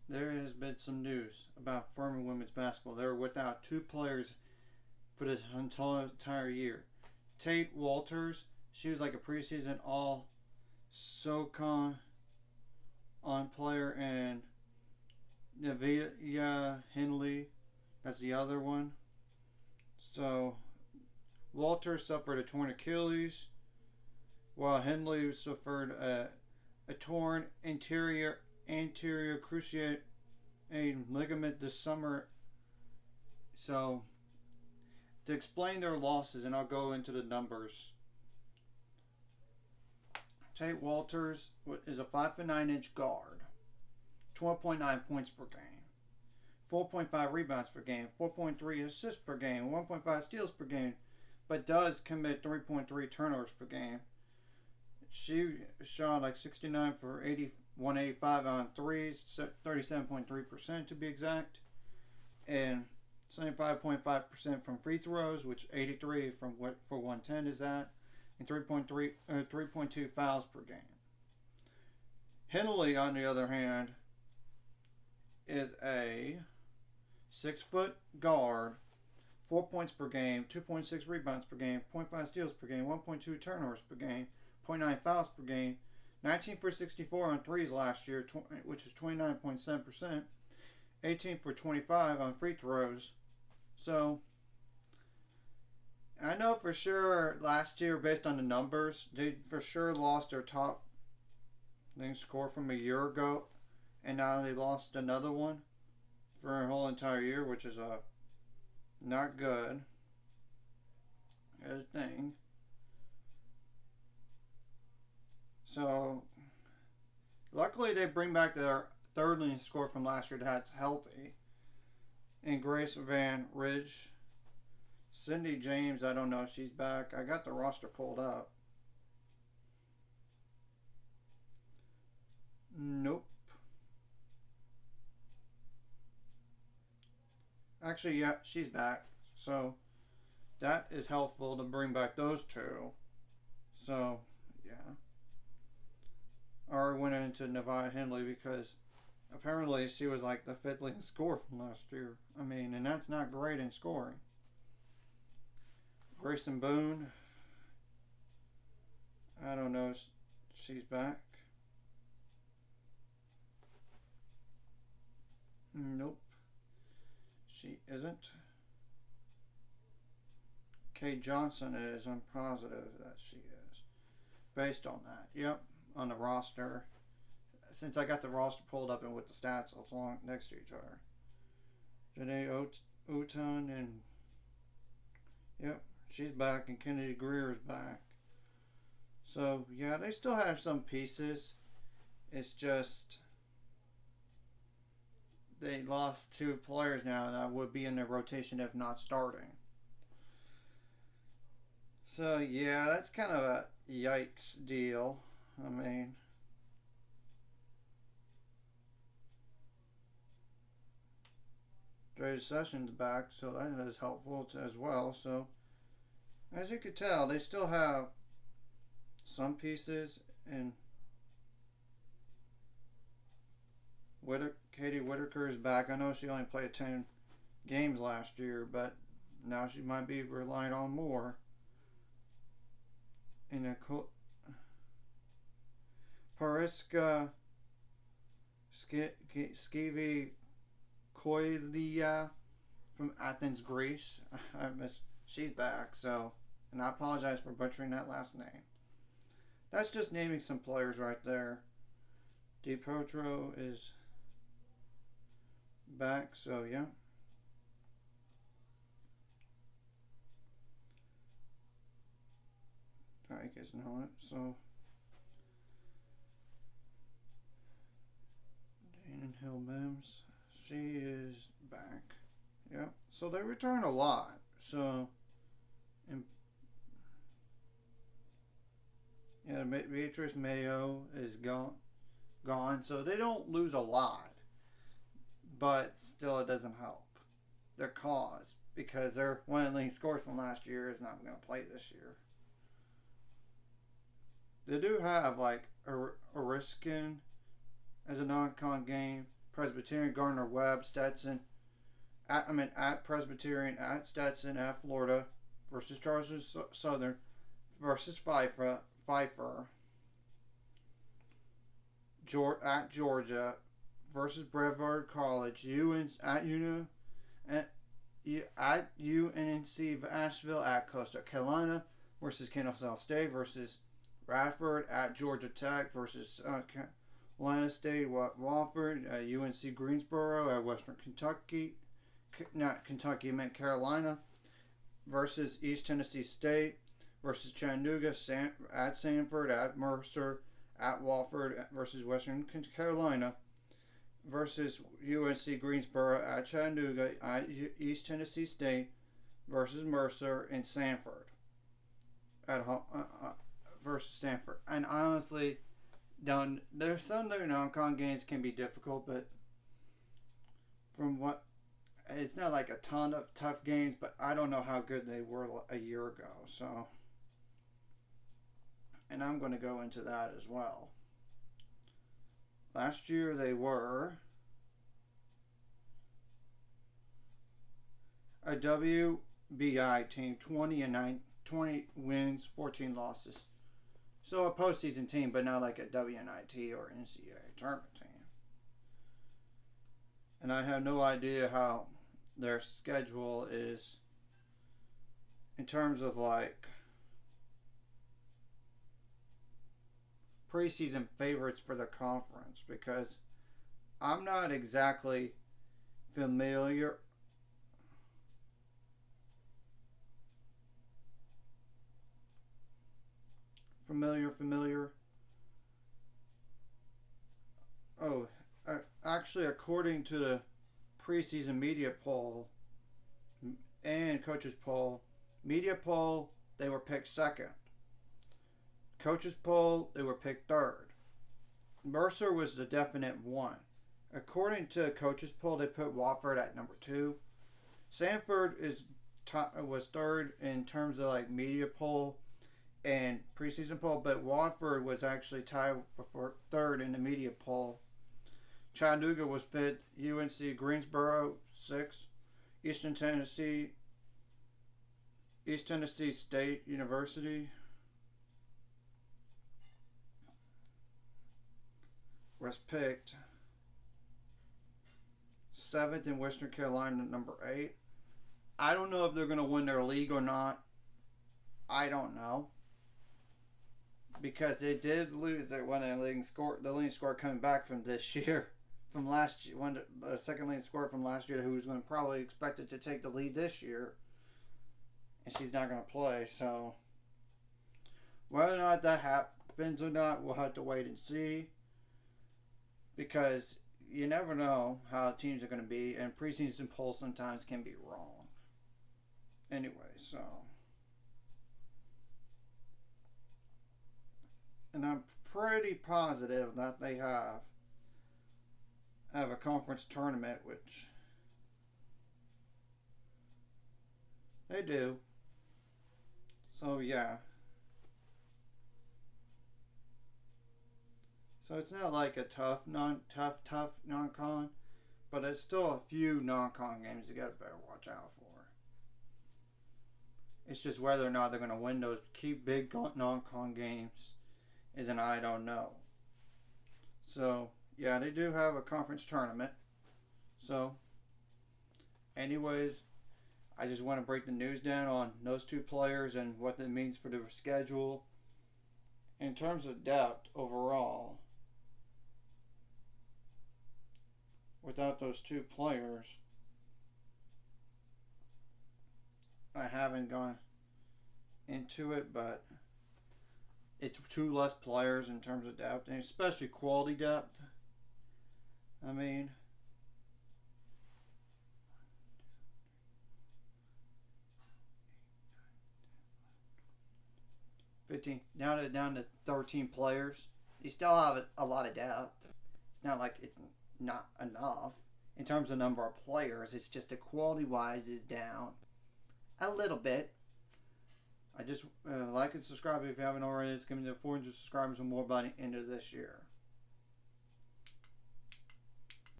there has been some news about Furman women's basketball. They're without two players for this entire year. Tate Walters, she was like a preseason all SoCon on player, and Navia Henley, that's the other one. So Walters suffered a torn Achilles, while Henley suffered a torn anterior cruciate ligament this summer. So to explain their losses, and I'll go into the numbers. Tate Walters is a 5'9" guard, 12.9 points per game, 4.5 rebounds per game, 4.3 assists per game, 1.5 steals per game, but does commit 3.3 turnovers per game. She shot like 69 for 185 on threes, 37.3% to be exact, and 75.5% from free throws, which 83 for 110 is that, and 3.2 fouls per game. Henley, on the other hand, is a 6-foot guard, 4 points per game, 2.6 rebounds per game, 0.5 steals per game, 1.2 turnovers per game, 0.9 fouls per game, 19 for 64 on threes last year, which is 29.7%, 18 for 25 on free throws. So I know for sure last year, based on the numbers, they for sure lost their top score from a year ago, and now they lost another one for a whole entire year, which is not good. Good thing. So luckily they bring back their third leading scorer from last year that's healthy, and Grace Van Ridge. Cindy James, I don't know if she's back. I got the roster pulled up. Nope. Actually, yeah, she's back. So that is helpful to bring back those two. So, yeah. Or went into Nevaeh Henley because apparently she was like the fifth leading scorer from last year. I mean, and that's not great in scoring. Grayson Boone, I don't know, she's back. Nope, she isn't. Kay Johnson is, I'm positive that she is. Based on that, yep, on the roster. Since I got the roster pulled up and with the stats along next to each other. Janae Outon and, yep, she's back, and Kennedy Greer is back. So, yeah, they still have some pieces. It's just they lost two players now that would be in their rotation if not starting. So, yeah, that's kind of a yikes deal. I mean, Dre Sessions back, so that is helpful as well. So, as you could tell, they still have some pieces, and Katie Whitaker is back. I know she only played 10 games last year, but now she might be relying on more. And Pariska Skivi Koilia from Athens, Greece. She's back, so, and I apologize for butchering that last name. That's just naming some players right there. DiPietro is back, so yeah. I guess not. So Dana Hill Mims, she is back. Yeah. So they return a lot. So, and yeah, Beatrice Mayo is gone. So they don't lose a lot, but still it doesn't help their cause because they're one of the leading scorers from last year is not going to play this year. They do have like Oriskin as a non-con game, Presbyterian, Gardner Webb, Stetson. At Presbyterian, at Stetson, at Florida versus Charles Southern versus Pfeiffer. At Georgia versus Brevard College. At UNC Asheville. At Coastal Carolina versus Kennesaw State versus Radford. At Georgia Tech versus Carolina State. Wofford. At UNC Greensboro. At Western Kentucky. Not Kentucky, I meant Carolina versus East Tennessee State versus Chattanooga. At Sanford. At Mercer. At Wofford versus Western Carolina versus UNC Greensboro. At Chattanooga. At East Tennessee State versus Mercer and Sanford at home versus Stanford. And honestly, there's some of their non-con games can be difficult, but from what it's not like a ton of tough games, but I don't know how good they were a year ago. So, and I'm going to go into that as well. Last year they were a WBI team, 20 wins, 14 losses. So a postseason team, but not like a WNIT or NCAA tournament team. And I have no idea how their schedule is in terms of like preseason favorites for the conference, because I'm not exactly familiar Oh, actually, according to the preseason media poll and coaches poll, media poll, they were picked second. Coaches poll, they were picked third. Mercer was the definite one. According to coaches poll, they put Wofford at number 2. Sanford was third in terms of like media poll and preseason poll, but Wofford was actually tied for third in the media poll. Chattanooga was 5th, UNC Greensboro 6th, East Tennessee State University was picked 7th, in Western Carolina number 8. I don't know if they're going to win their league or not. I don't know, because they did lose their leading scorer coming back from this year. From last year, the second leading scorer from last year, who was going to probably expected to take the lead this year, and she's not going to play. So whether or not that happens or not, we'll have to wait and see, because you never know how teams are going to be, and preseason polls sometimes can be wrong. Anyway, so, and I'm pretty positive that they have a conference tournament, which they do. So yeah. So it's not like a tough non-con, but it's still a few non-con games you gotta better watch out for. It's just whether or not they're gonna win those key big non-con games is an I don't know. So yeah, they do have a conference tournament. So anyways, I just want to break the news down on those two players and what that means for their schedule. In terms of depth overall, without those two players, I haven't gone into it, but it's 2 less players in terms of depth, and especially quality depth. I mean, down to 13 players. You still have a lot of depth. It's not like it's not enough in terms of number of players. It's just the quality wise is down a little bit. I just like and subscribe if you haven't already. It's coming to 400 subscribers or more by the end of this year.